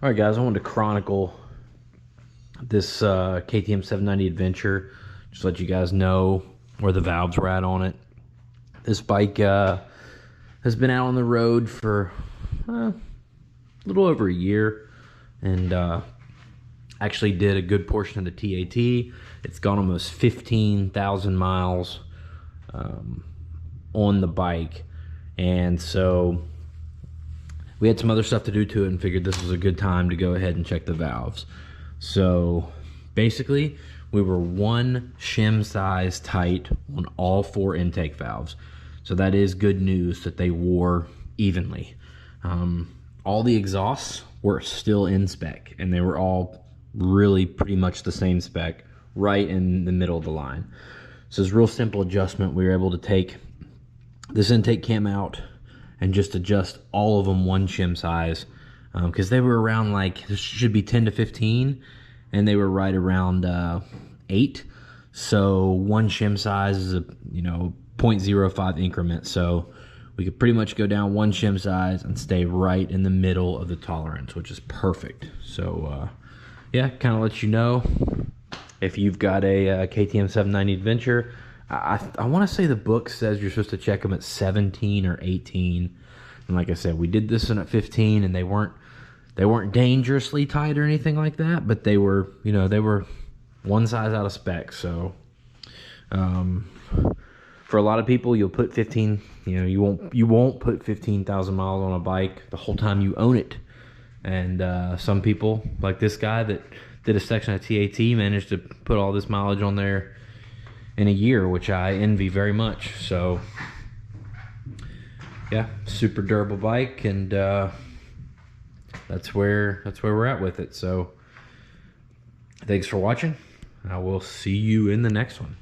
All right, guys, I wanted to chronicle this KTM 790 Adventure. Just let you guys know where the valves were at on it. This bike has been out on the road for a little over a year, and actually did a good portion of the TAT. It's gone almost 15,000 miles on the bike, and so we had some other stuff to do to it and figured this was a good time to go ahead and check the valves. So basically, we were one shim size tight on all 4 intake valves. So that is good news that they wore evenly. All the exhausts were still in spec, and they were all really pretty much the same spec, right in the middle of the line. So it's a real simple adjustment. We were able to take this intake cam out and just adjust all of them one shim size, because they were around, like, this should be 10 to 15, and they were right around 8. So one shim size is a 0.05 increment, so we could pretty much go down one shim size and stay right in the middle of the tolerance, which is perfect. So yeah, kind of let you know, if you've got a KTM 790 Adventure, I want to say the book says you're supposed to check them at 17 or 18. And like I said, we did this one at 15, and they weren't dangerously tight or anything like that, but they were, they were one size out of spec. So for a lot of people, you'll put 15, you won't put 15,000 miles on a bike the whole time you own it. And some people, like this guy that did a section of TAT, managed to put all this mileage on there in a year, which I envy very much. So yeah, super durable bike, and that's where we're at with it. So thanks for watching. I will see you in the next one.